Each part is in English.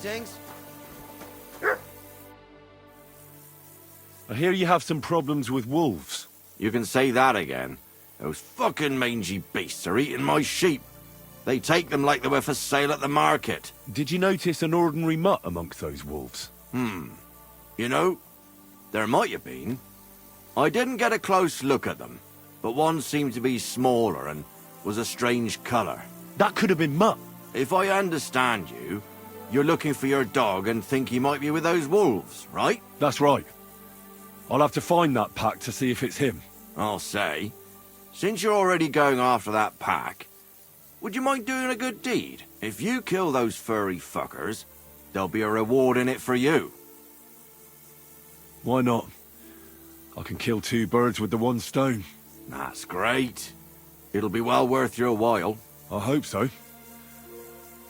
Greetings. I hear you have some problems with wolves. You can say that again. Those fucking mangy beasts are eating my sheep. They take them like they were for sale at the market. Did you notice an ordinary mutt amongst those wolves? You know, there might have been. I didn't get a close look at them, but one seemed to be smaller and was a strange colour. That could have been Mutt. If I understand you, you're looking for your dog and think he might be with those wolves, right? That's right. I'll have to find that pack to see if it's him. I'll say, since you're already going after that pack, would you mind doing a good deed? If you kill those furry fuckers, there'll be a reward in it for you. Why not? I can kill two birds with the one stone. That's great. It'll be well worth your while. I hope so.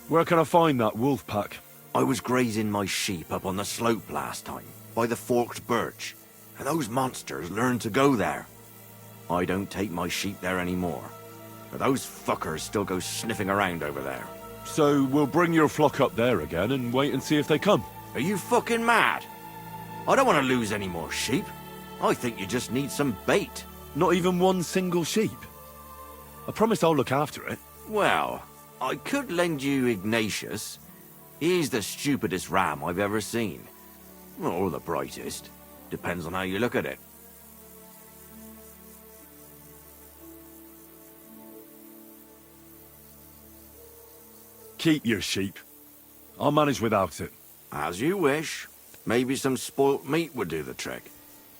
Where can I find that wolf pack? I was grazing my sheep up on the slope last time, by the forked birch, and those monsters learned to go there. I don't take my sheep there anymore, but those fuckers still go sniffing around over there. So we'll bring your flock up there again and wait and see if they come. Are you fucking mad? I don't want to lose any more sheep. I think you just need some bait. Not even one single sheep. I promise I'll look after it. Well, I could lend you Ignatius. He's the stupidest ram I've ever seen. Or the brightest. Depends on how you look at it. Keep your sheep. I'll manage without it. As you wish. Maybe some spoilt meat would do the trick.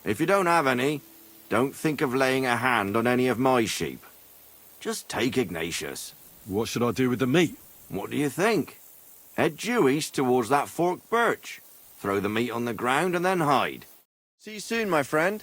If you don't have any, don't think of laying a hand on any of my sheep. Just take Ignatius. What should I do with the meat? What do you think? Head due east towards that forked birch. Throw the meat on the ground and then hide. See you soon, my friend.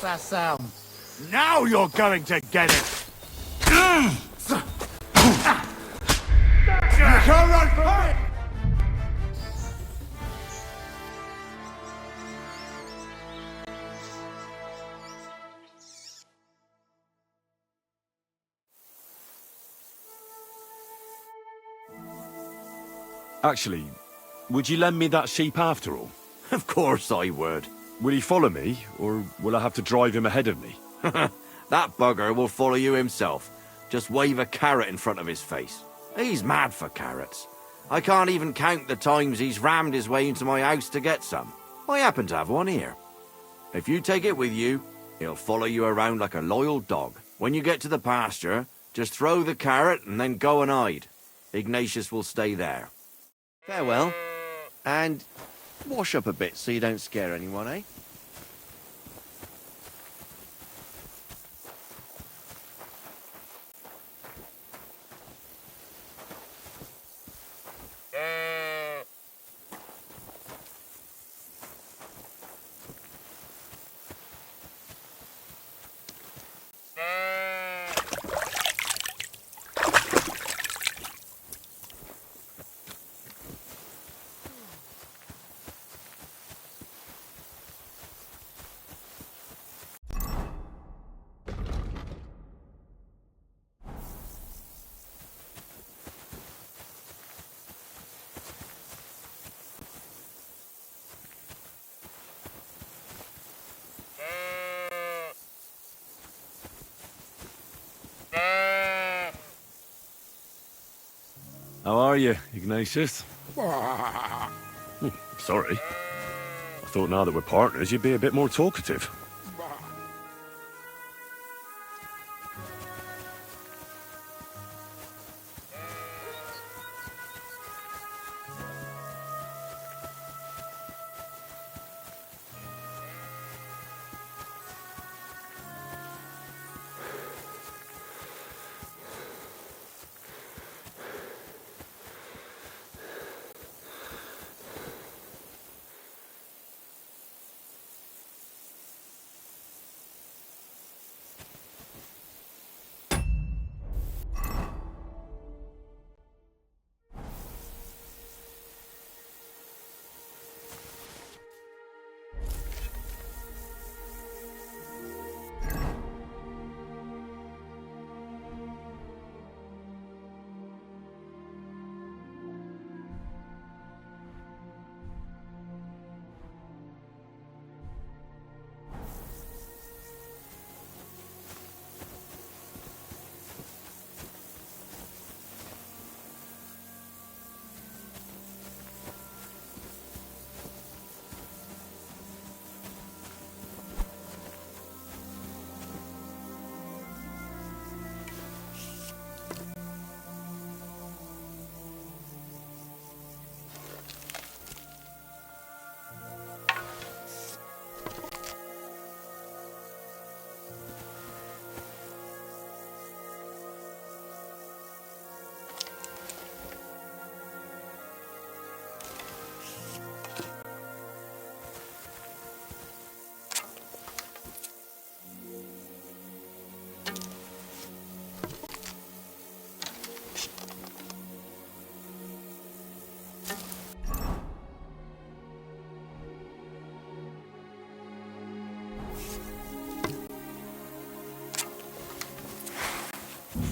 That sound. Now you're going to get it! You can't run from it! Actually, would you lend me that sheep after all? Of course I would. Will he follow me, or will I have to drive him ahead of me? That bugger will follow you himself. Just wave a carrot in front of his face. He's mad for carrots. I can't even count the times he's rammed his way into my house to get some. I happen to have one here. If you take it with you, he'll follow you around like a loyal dog. When you get to the pasture, just throw the carrot and then go and hide. Ignatius will stay there. Farewell. And wash up a bit so you don't scare anyone, eh? How are you, Ignatius? Sorry. I thought now that we're partners, you'd be a bit more talkative.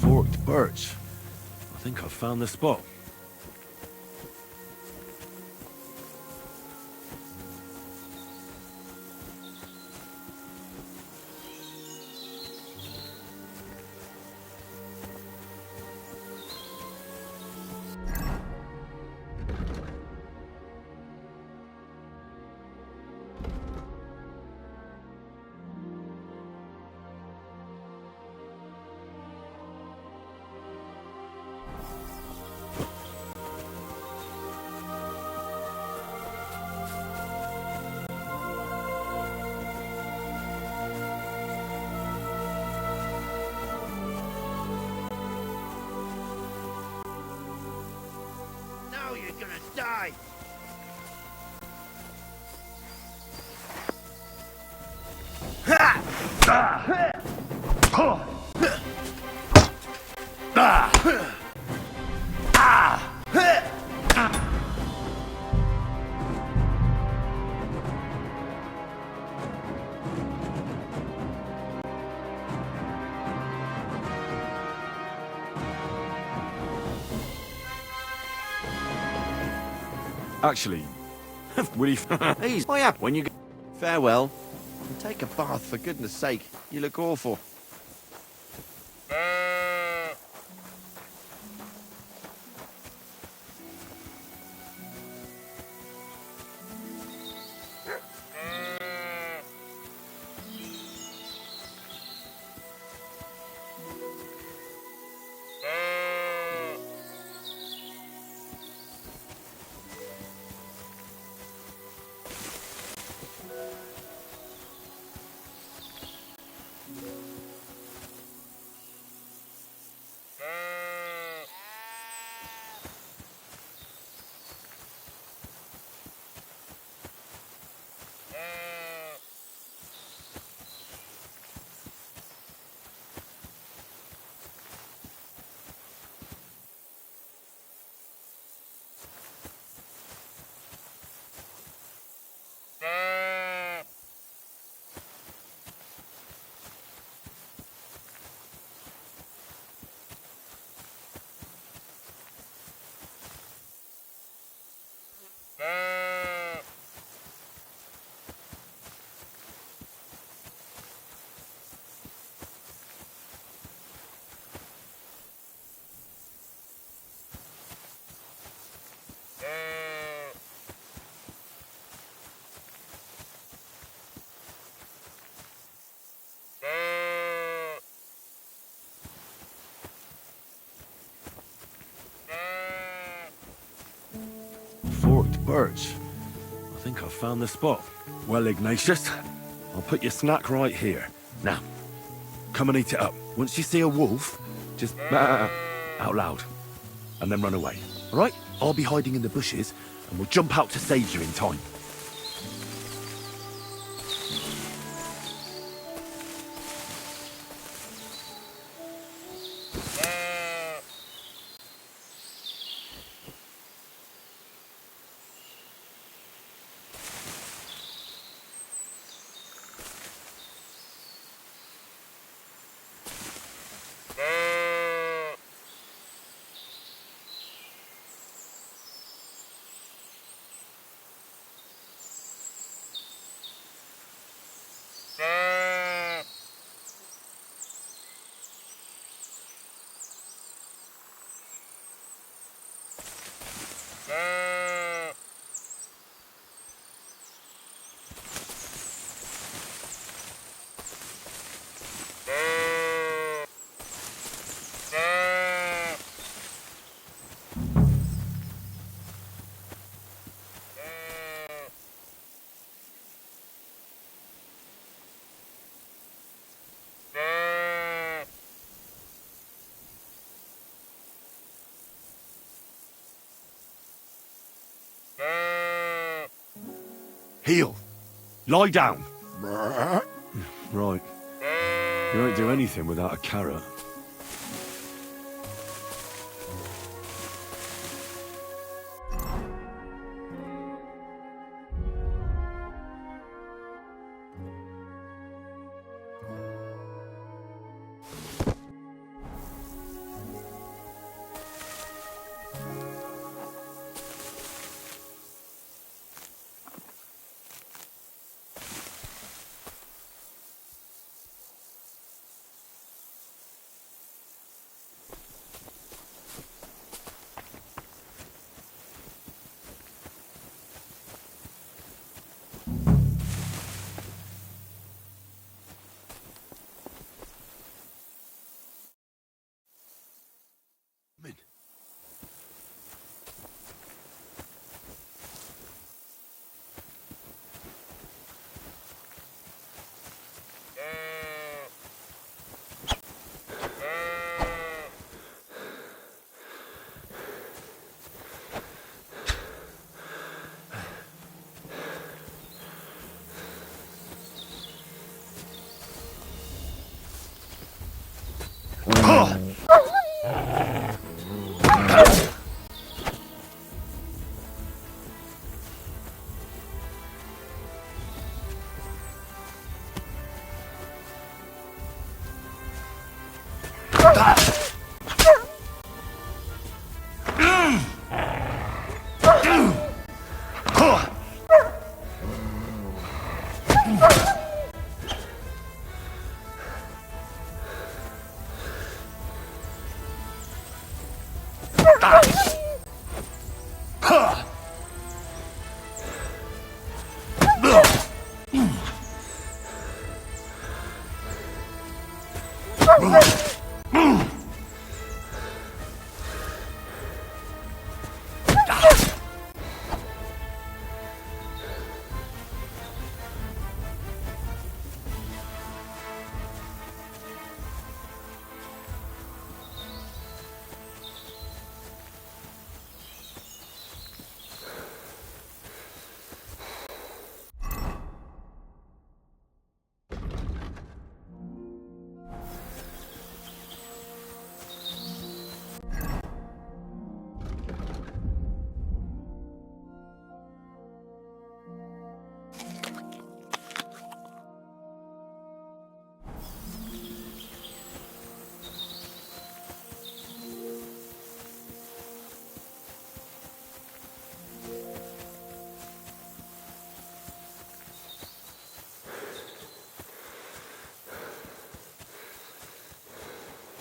Forked birch. I think I've found the spot. Now you're gonna die! Actually, will he... He's my app when you get... Farewell. And take a bath, for goodness sake. You look awful. Forked birch. I think I've found the spot. Well, Ignatius, I'll put your snack right here. Now, come and eat it up. Once you see a wolf, just out loud, and then run away. All right? I'll be hiding in the bushes, and we'll jump out to save you in time. Heel. Lie down. Right. You won't do anything without a carrot.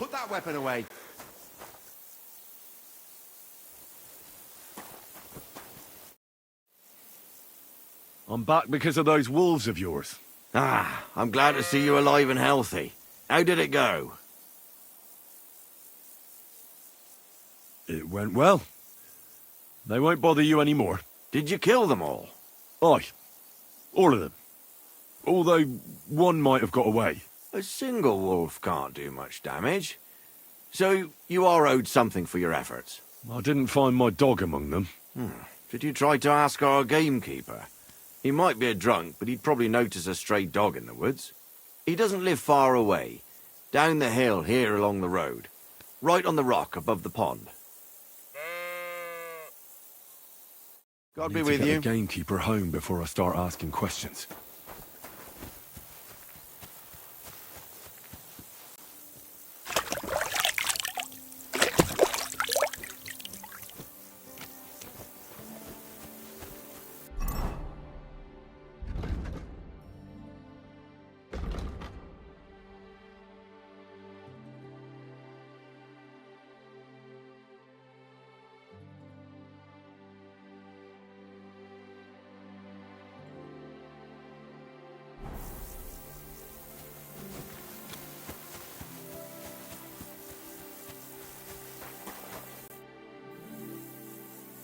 Put that weapon away. I'm back because of those wolves of yours. Ah, I'm glad to see you alive and healthy. How did it go? It went well. They won't bother you anymore. Did you kill them all? Aye. All of them. Although one might have got away. A single wolf can't do much damage. So you are owed something for your efforts. I didn't find my dog among them. Did you try to ask our gamekeeper? He might be a drunk, but he'd probably notice a stray dog in the woods. He doesn't live far away. Down the hill here along the road. Right on the rock above the pond. God I be need to with get you. the gamekeeper home before I start asking questions.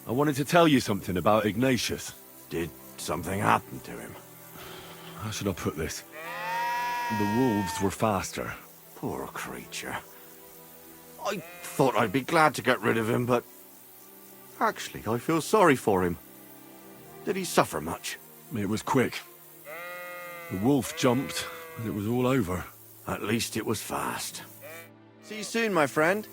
I wanted to tell you something about Ignatius. Did something happen to him? How should I put this? The wolves were faster. Poor creature. I thought I'd be glad to get rid of him, but... Actually, I feel sorry for him. Did he suffer much? It was quick. The wolf jumped, and it was all over. At least it was fast. See you soon, my friend.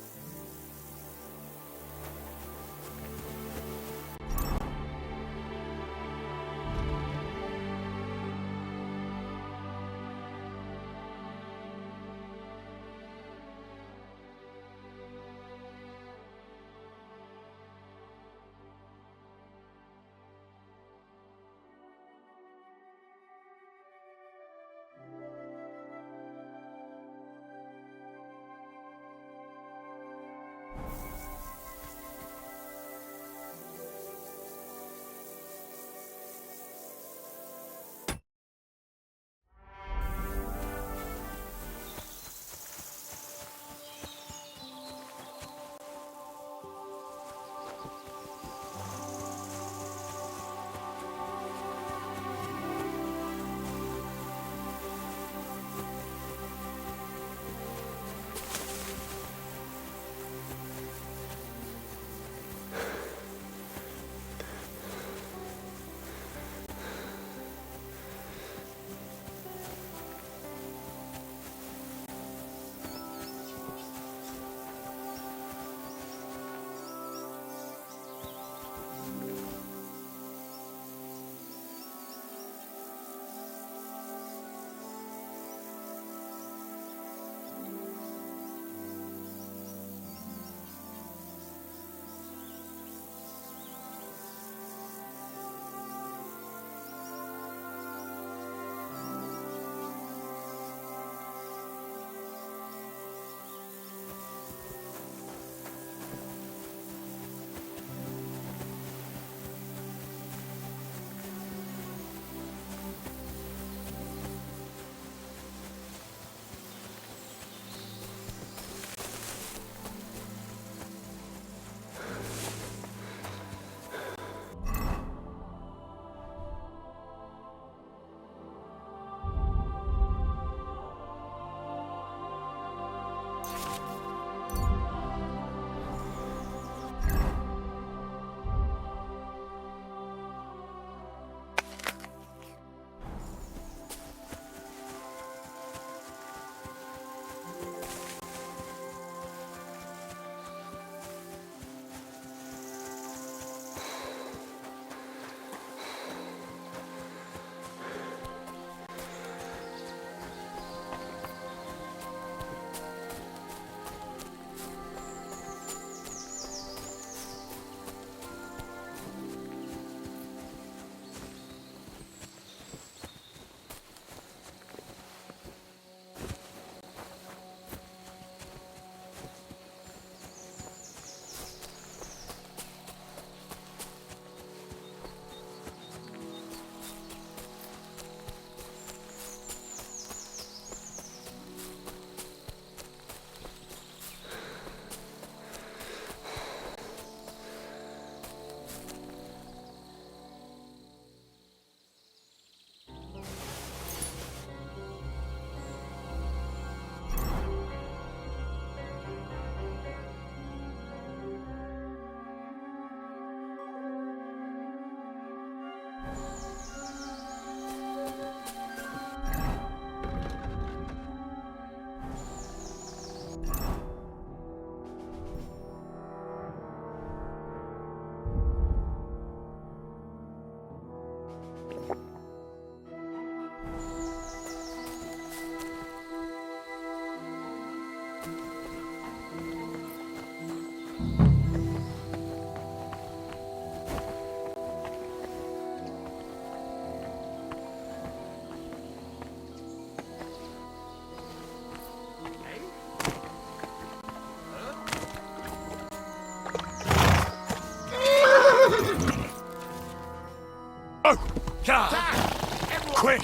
Quick!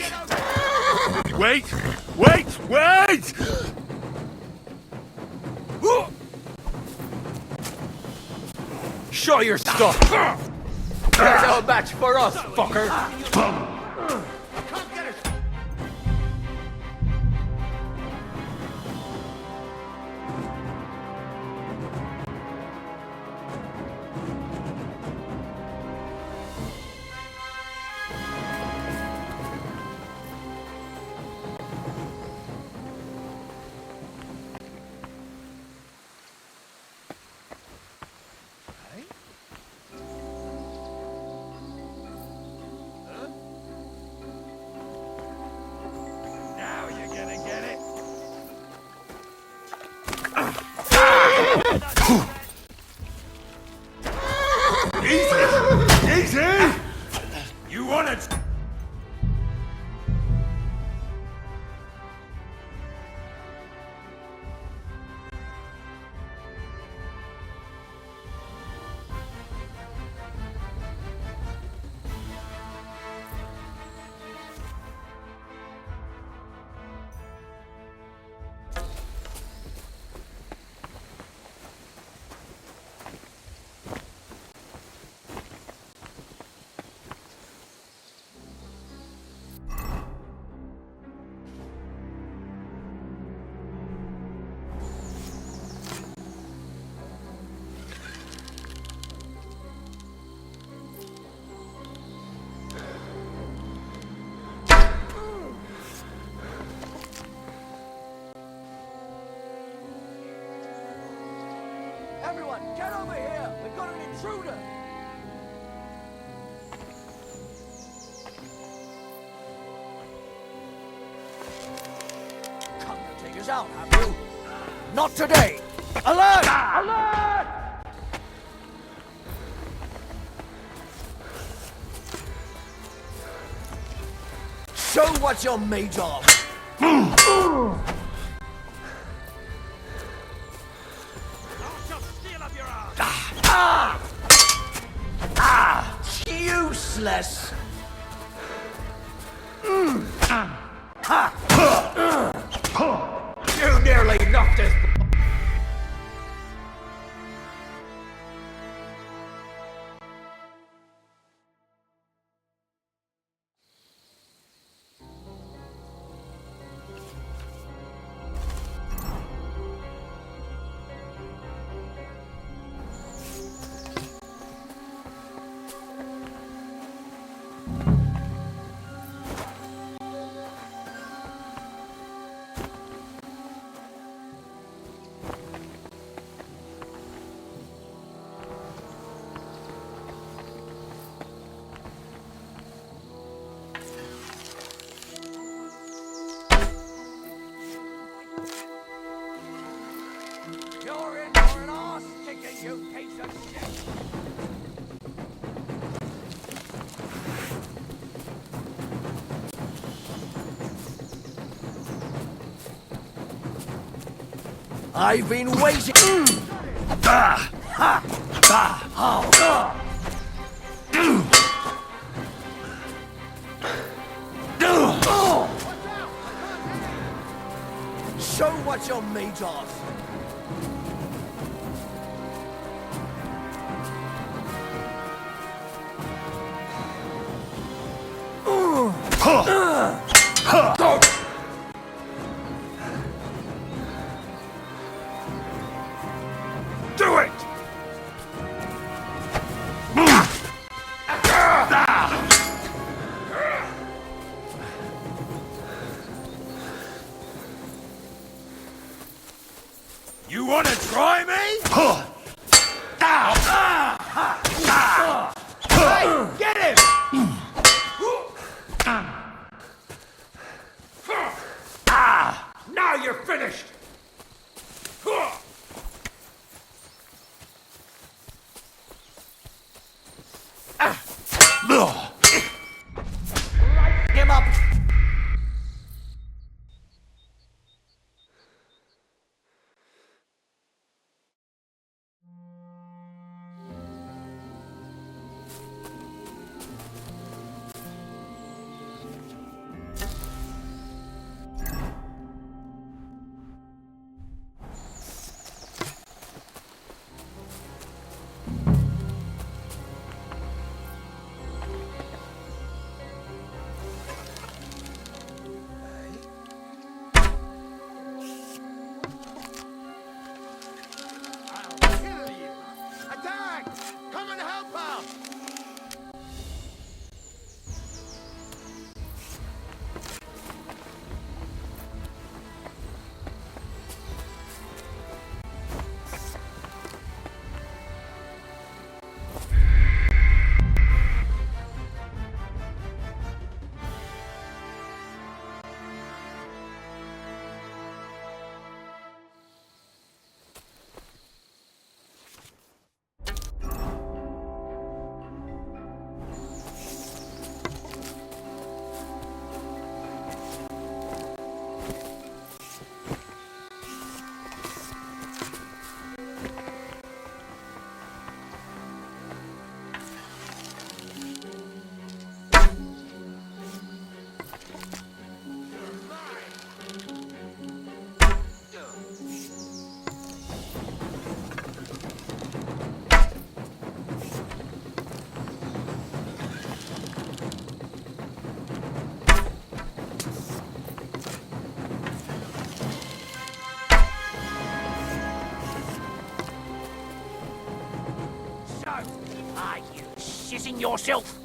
Wait! Wait! Wait! Show your stuff! There's no match for us, fucker! Easy! You want it? Everyone, get over here! We've got an intruder! Come to take us out, have you? Not today! Alert! Alert! Show what you're made of! Useless! You nearly knocked us! You're in for an arse kicking, you piece of shit! I've been waiting. Show what you're made of. Do it! Are you shitting yourself?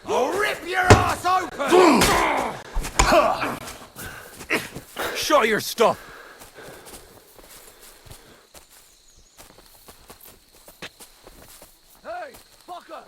I'll rip your ass open! Show your stuff! Hey, fucker!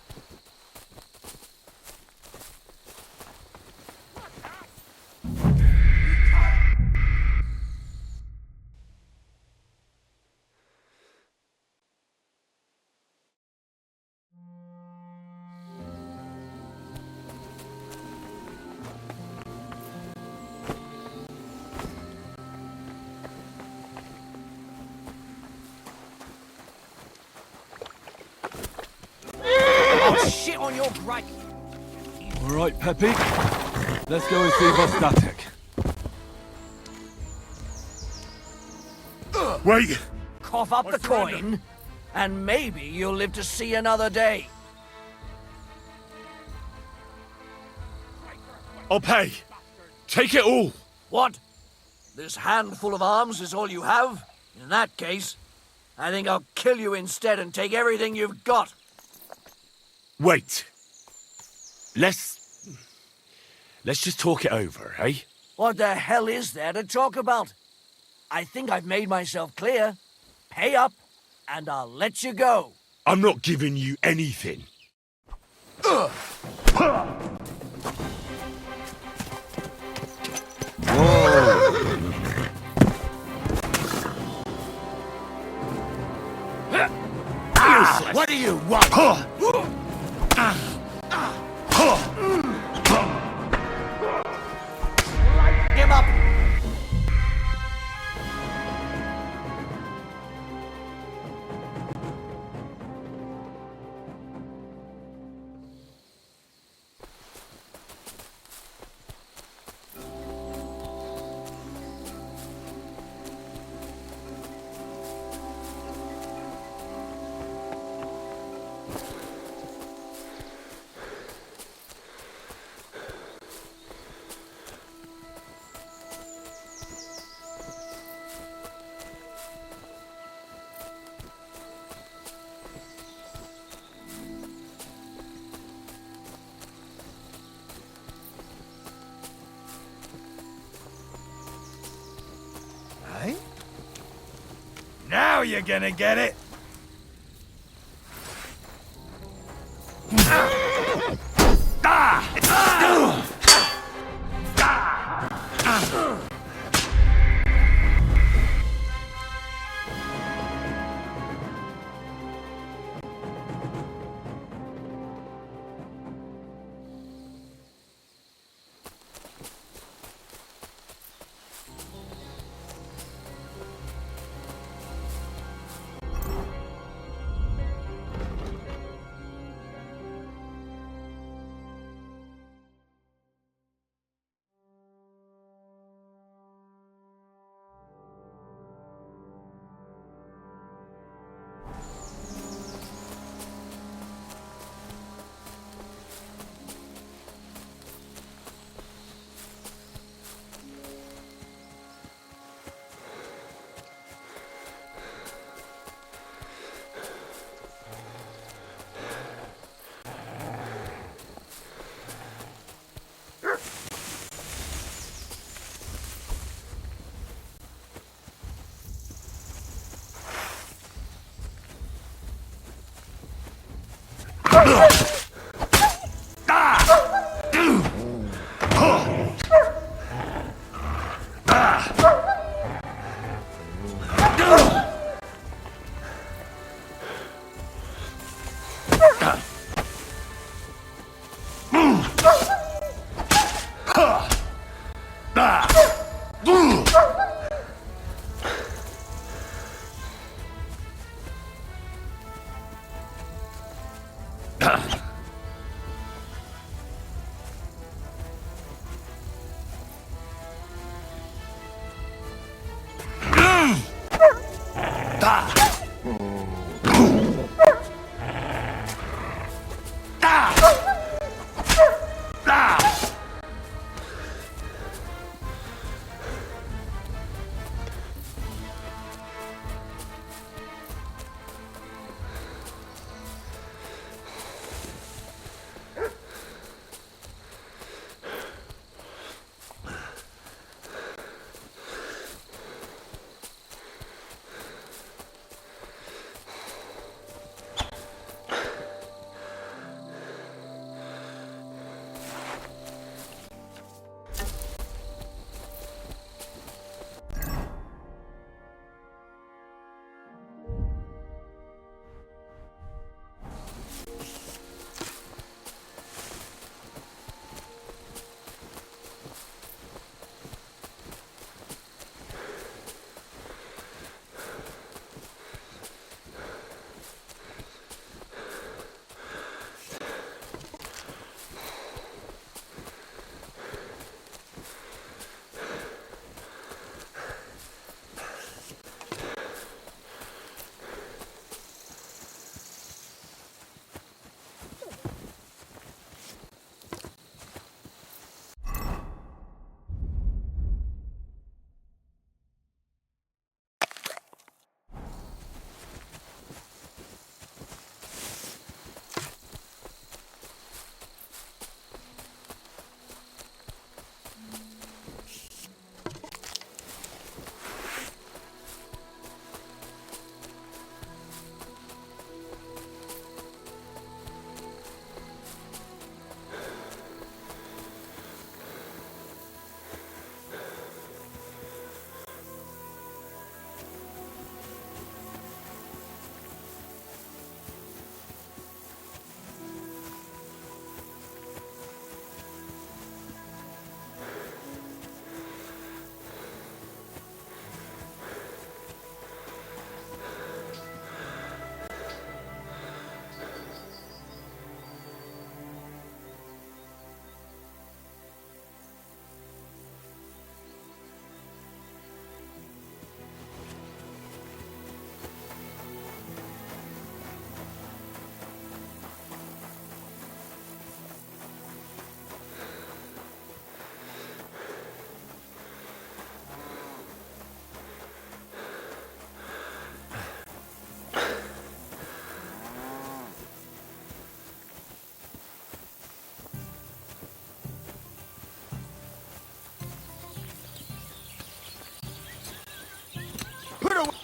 I'll shit on your grave. All right, Pepik. Let's go and see Vostatek. Wait! Cough up the coin, and maybe you'll live to see another day. I'll pay. Take it all. What? This handful of arms is all you have? In that case, I think I'll kill you instead and take everything you've got. Wait. Let's just talk it over, eh? What the hell is there to talk about? I think I've made myself clear. Pay up, and I'll let you go. I'm not giving you anything. What do you want? Him up! Eh? Now you're gonna get it!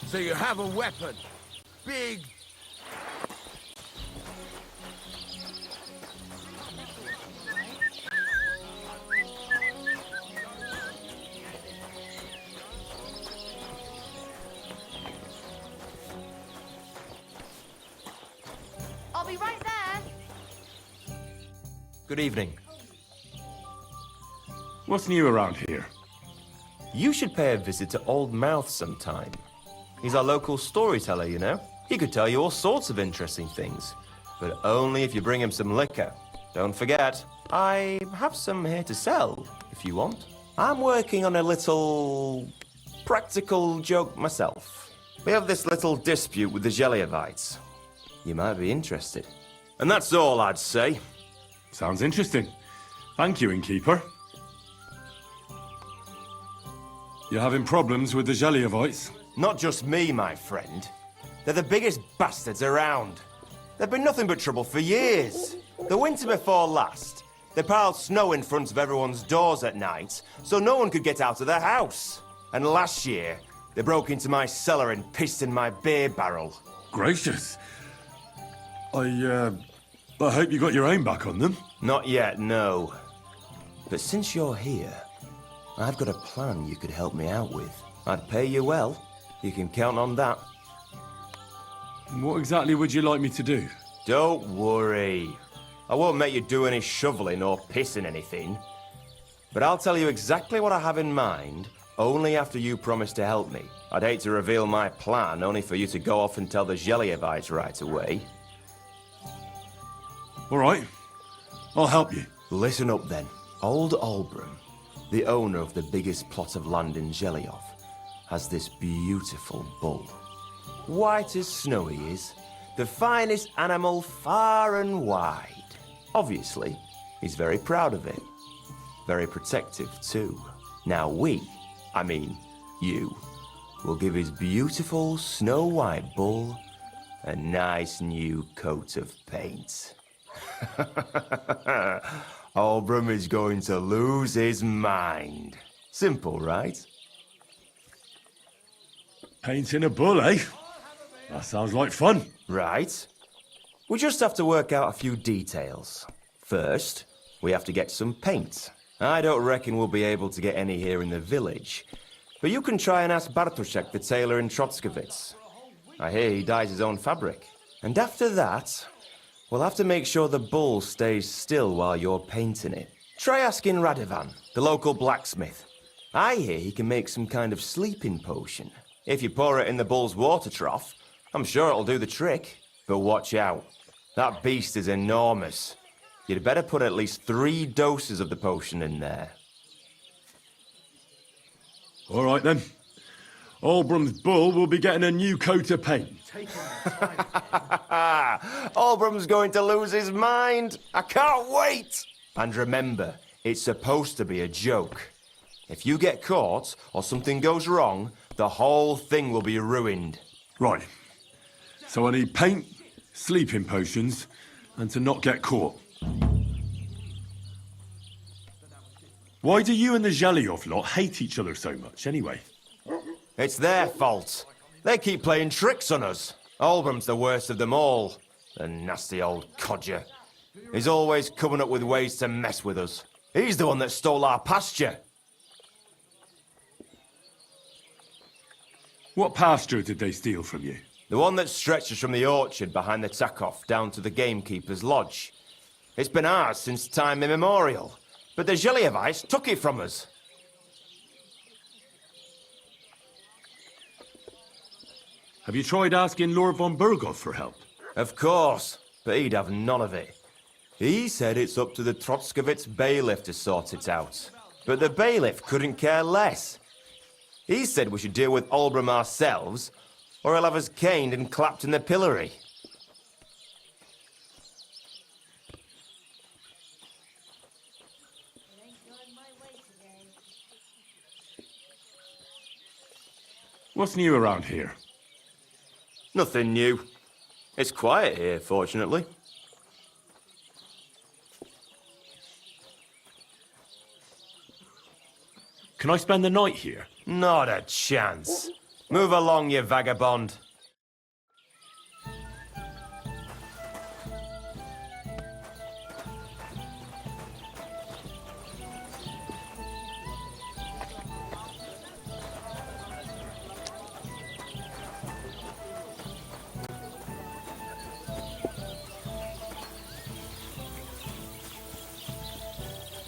So you have a weapon. Big. I'll be right there. Good evening. What's new around here? You should pay a visit to Old Mouth sometime. He's our local storyteller, you know. He could tell you all sorts of interesting things. But only if you bring him some liquor. Don't forget, I have some here to sell, if you want. I'm working on a little practical joke myself. We have this little dispute with the Geliovites. You might be interested. And that's all I'd say. Sounds interesting. Thank you, innkeeper. You're having problems with the Geliovites? Not just me, my friend. They're the biggest bastards around. They've been nothing but trouble for years. The winter before last, they piled snow in front of everyone's doors at night, so no one could get out of their house. And last year, they broke into my cellar and pissed in my beer barrel. Gracious. I hope you got your aim back on them. Not yet, no. But since you're here, I've got a plan you could help me out with. I'd pay you well. You can count on that. What exactly would you like me to do? Don't worry. I won't make you do any shoveling or pissing anything. But I'll tell you exactly what I have in mind, only after you promise to help me. I'd hate to reveal my plan, only for you to go off and tell the Geliovites right away. All right. I'll help you. Listen up then. Old Olbram, the owner of the biggest plot of land in Geliov, has this beautiful bull. White as snow he is, the finest animal far and wide. Obviously, he's very proud of it. Very protective too. Now I mean you, will give his beautiful snow-white bull a nice new coat of paint. Olbram is going to lose his mind. Simple, right? Painting a bull, eh? That sounds like fun. Right. We just have to work out a few details. First, we have to get some paint. I don't reckon we'll be able to get any here in the village, but you can try and ask Bartoszek, the tailor in Trotskovitz. I hear he dyes his own fabric. And after that, we'll have to make sure the bull stays still while you're painting it. Try asking Radovan, the local blacksmith. I hear he can make some kind of sleeping potion. If you pour it in the bull's water trough, I'm sure it'll do the trick. But watch out. That beast is enormous. You'd better put at least 3 doses of the potion in there. All right then. Olbram's bull will be getting a new coat of paint. Olbram's going to lose his mind. I can't wait. And remember, it's supposed to be a joke. If you get caught or something goes wrong, the whole thing will be ruined. Right. So I need paint, sleeping potions, and to not get caught. Why do you and the Geliov lot hate each other so much, anyway? It's their fault. They keep playing tricks on us. Olbram's the worst of them all. The nasty old codger. He's always coming up with ways to mess with us. He's the one that stole our pasture. What pasture did they steal from you? The one that stretches from the orchard behind the Takov down to the gamekeeper's lodge. It's been ours since time immemorial, but the Geliovites took it from us. Have you tried asking Lord von Burgov for help? Of course, but he'd have none of it. He said it's up to the Trotskovitz bailiff to sort it out, but the bailiff couldn't care less. He said we should deal with Olbram ourselves, or he'll have us caned and clapped in the pillory. What's new around here? Nothing new. It's quiet here, fortunately. Can I spend the night here? Not a chance. Move along, you vagabond.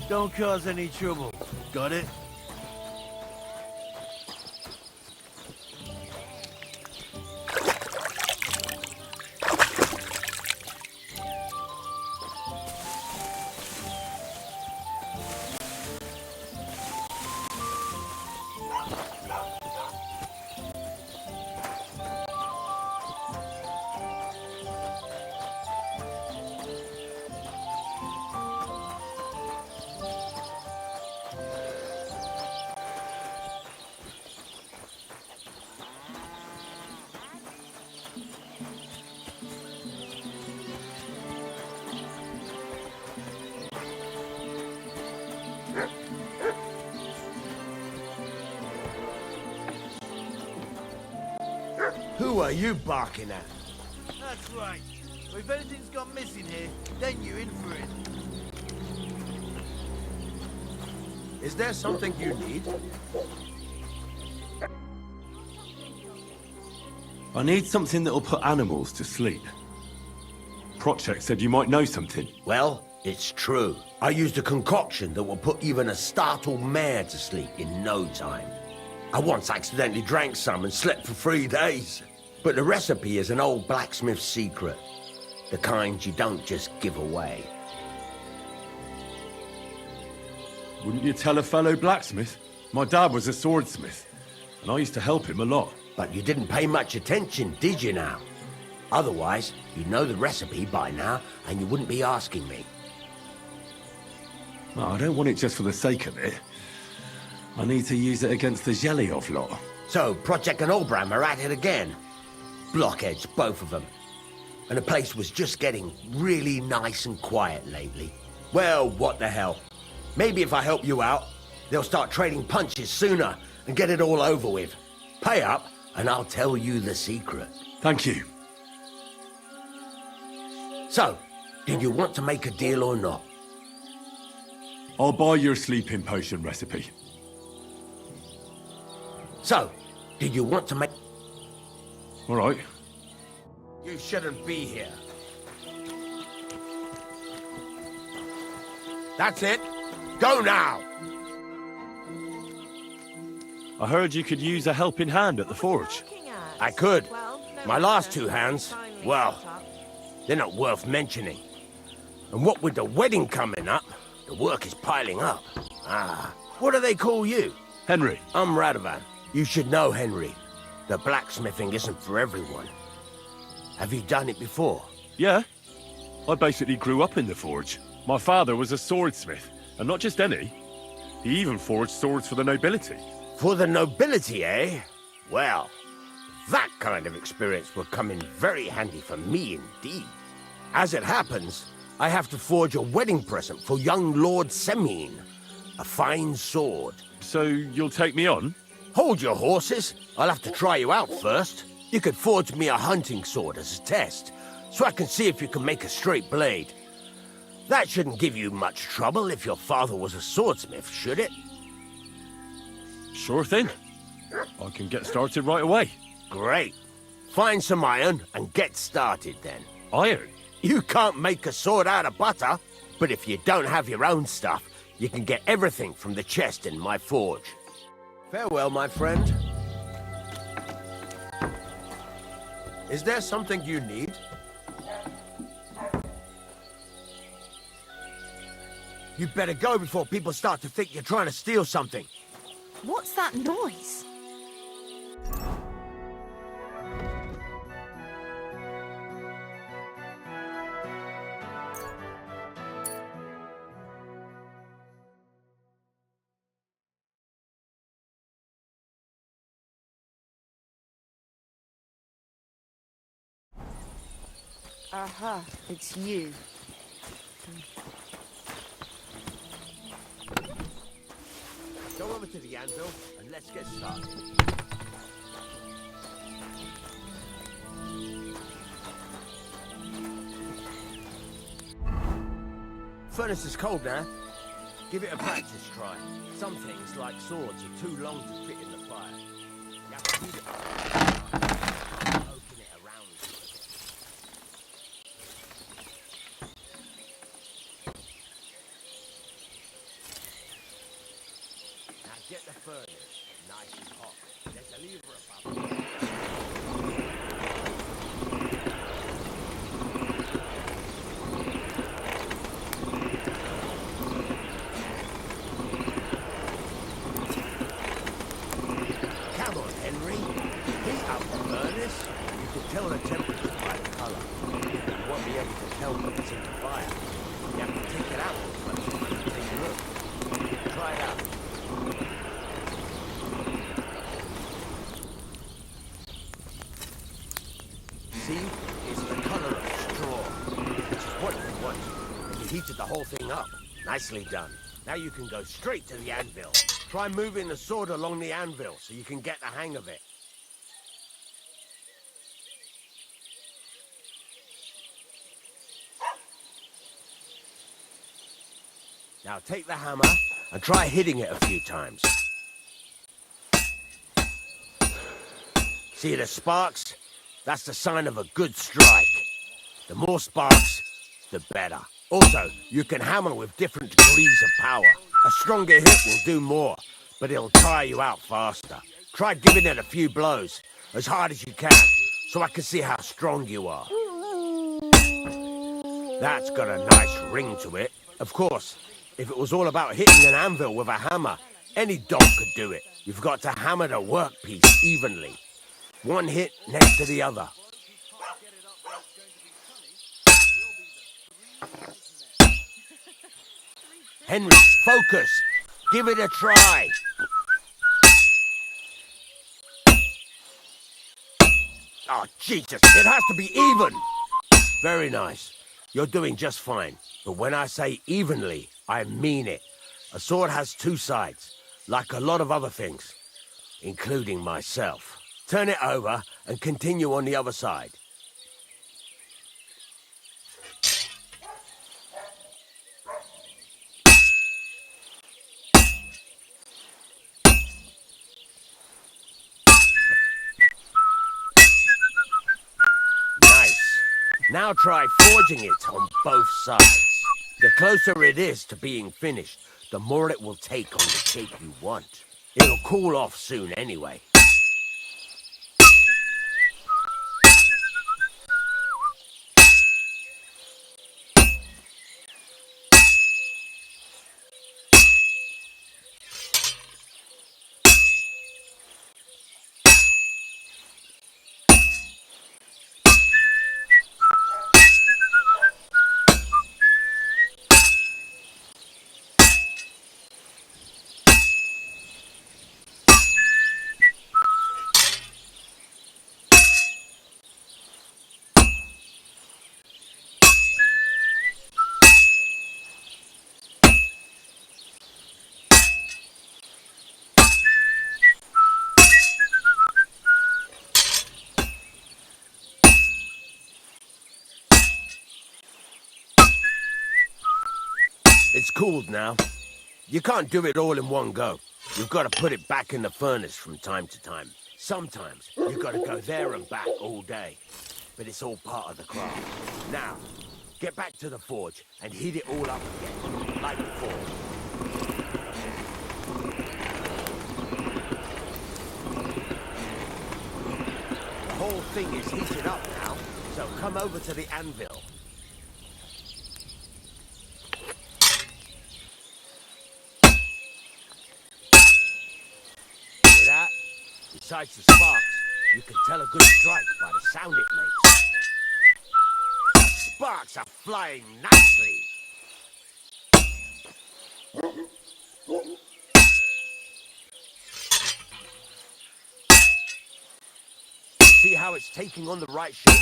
Don't cause any trouble. Got it? Who are you barking at? That's right. If anything's gone missing here, then you're in for it. Is there something you need? I need something that'll put animals to sleep. Project said you might know something. Well, it's true. I used a concoction that will put even a startled mare to sleep in no time. I once accidentally drank some and slept for 3 days. But the recipe is an old blacksmith's secret. The kind you don't just give away. Wouldn't you tell a fellow blacksmith? My dad was a swordsmith, and I used to help him a lot. But you didn't pay much attention, did you now? Otherwise, you'd know the recipe by now, and you wouldn't be asking me. No, I don't want it just for the sake of it. I need to use it against the Zhelyov lot. So, Project and Olbram are at it again. Blockheads, both of them. And the place was just getting really nice and quiet lately. Well, what the hell. Maybe if I help you out, they'll start trading punches sooner and get it all over with. Pay up, and I'll tell you the secret. Thank you. So, did you want to make a deal or not? I'll buy your sleeping potion recipe. So, did you want to make... All right. You shouldn't be here. That's it. Go now! I heard you could use a helping hand at the forge. I could. My last 2 hands, well, they're not worth mentioning. And what with the wedding coming up, the work is piling up. Ah, what do they call you? Henry. I'm Radovan. You should know, Henry. The blacksmithing isn't for everyone. Have you done it before? Yeah. I basically grew up in the forge. My father was a swordsmith, and not just any. He even forged swords for the nobility. For the nobility, eh? Well, that kind of experience will come in very handy for me indeed. As it happens, I have to forge a wedding present for young Lord Semine. A fine sword. So you'll take me on? Hold your horses. I'll have to try you out first. You could forge me a hunting sword as a test, so I can see if you can make a straight blade. That shouldn't give you much trouble if your father was a swordsmith, should it? Sure thing. I can get started right away. Great. Find some iron and get started then. Iron? You can't make a sword out of butter, but if you don't have your own stuff, you can get everything from the chest in my forge. Farewell, my friend. Is there something you need? You'd better go before people start to think you're trying to steal something. What's that noise? Aha, it's you. Go over to the anvil and let's get started. furnace is cold now. Give it a practice try. Some things, like swords, are too long to fit in the fire. You have to heat it up. Open it around a bit. Now get the furnace nice and hot. There's a lever above it. Tell the temperature by the colour. You won't be able to tell when it's into fire. You have to take it out first and take a look. Try it out. See? It's the colour of straw, which is what you want. And you heated the whole thing up. Nicely done. Now you can go straight to the anvil. Try moving the sword along the anvil so you can get the hang of it. Now take the hammer and try hitting it a few times. See the sparks? That's the sign of a good strike. The more sparks, the better. Also, you can hammer with different degrees of power. A stronger hit will do more, but it'll tire you out faster. Try giving it a few blows, as hard as you can, so I can see how strong you are. That's got a nice ring to it. Of course, if it was all about hitting an anvil with a hammer, any dog could do it. You've got to hammer the workpiece evenly. One hit next to the other. Henry, focus! Give it a try! Oh, Jesus! It has to be even! Very nice. You're doing just fine. But when I say evenly, I mean it. A sword has two sides, like a lot of other things, including myself. Turn it over and continue on the other side. Nice. Now try forging it on both sides. The closer it is to being finished, the more it will take on the shape you want. It'll cool off soon anyway. It's cooled now. You can't do it all in one go. You've got to put it back in the furnace from time to time. Sometimes you've got to go there and back all day. But it's all part of the craft. Now, get back to the forge and heat it all up again, like before. The whole thing is heated up now, so come over to the anvil. Besides the sparks, you can tell a good strike by the sound it makes. The sparks are flying nicely. See how it's taking on the right shape?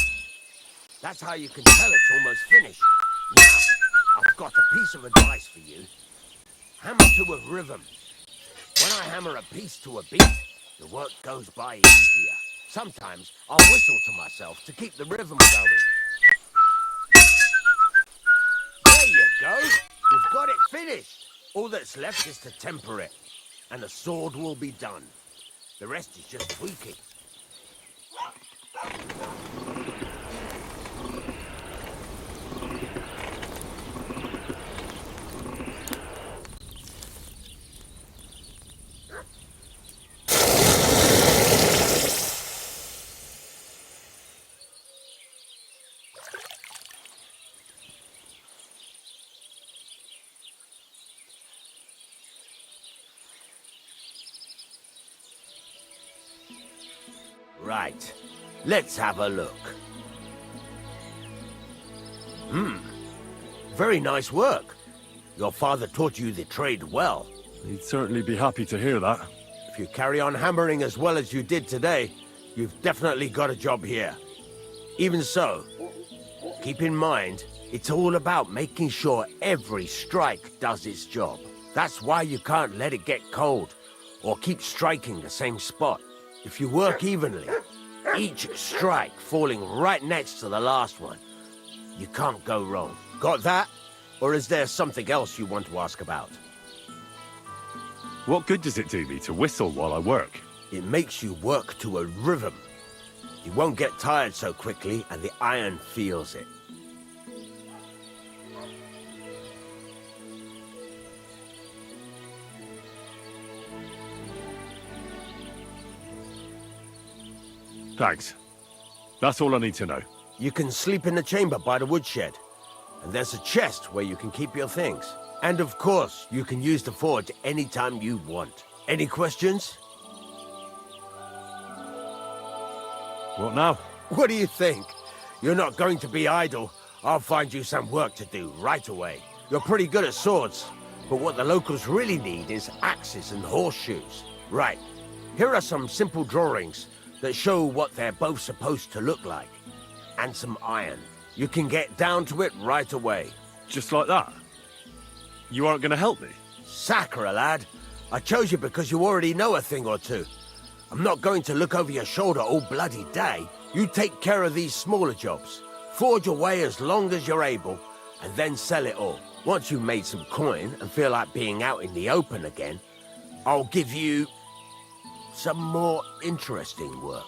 That's how you can tell it's almost finished. Now, I've got a piece of advice for you. Hammer to a rhythm. When I hammer a piece to a beat, the work goes by easier. Sometimes I'll whistle to myself to keep the rhythm going. There you go. We've got it finished. All that's left is to temper it, and the sword will be done. The rest is just tweaking. Right. Let's have a look. Very nice work. Your father taught you the trade well. He'd certainly be happy to hear that. If you carry on hammering as well as you did today, you've definitely got a job here. Even so, keep in mind, it's all about making sure every strike does its job. That's why you can't let it get cold, or keep striking the same spot. If you work evenly, each strike falling right next to the last one, you can't go wrong. Got that? Or is there something else you want to ask about? What good does it do me to whistle while I work? It makes you work to a rhythm. You won't get tired so quickly, and the iron feels it. Thanks. That's all I need to know. You can sleep in the chamber by the woodshed. And there's a chest where you can keep your things. And of course, you can use the forge anytime you want. Any questions? What now? What do you think? You're not going to be idle. I'll find you some work to do right away. You're pretty good at swords, but what the locals really need is axes and horseshoes. Right. Here are some simple drawings that show what they're both supposed to look like. And some iron. You can get down to it right away. Just like that? You aren't going to help me? Sacre, lad. I chose you because you already know a thing or two. I'm not going to look over your shoulder all bloody day. You take care of these smaller jobs. Forge away as long as you're able, and then sell it all. Once you've made some coin and feel like being out in the open again, I'll give you some more interesting work.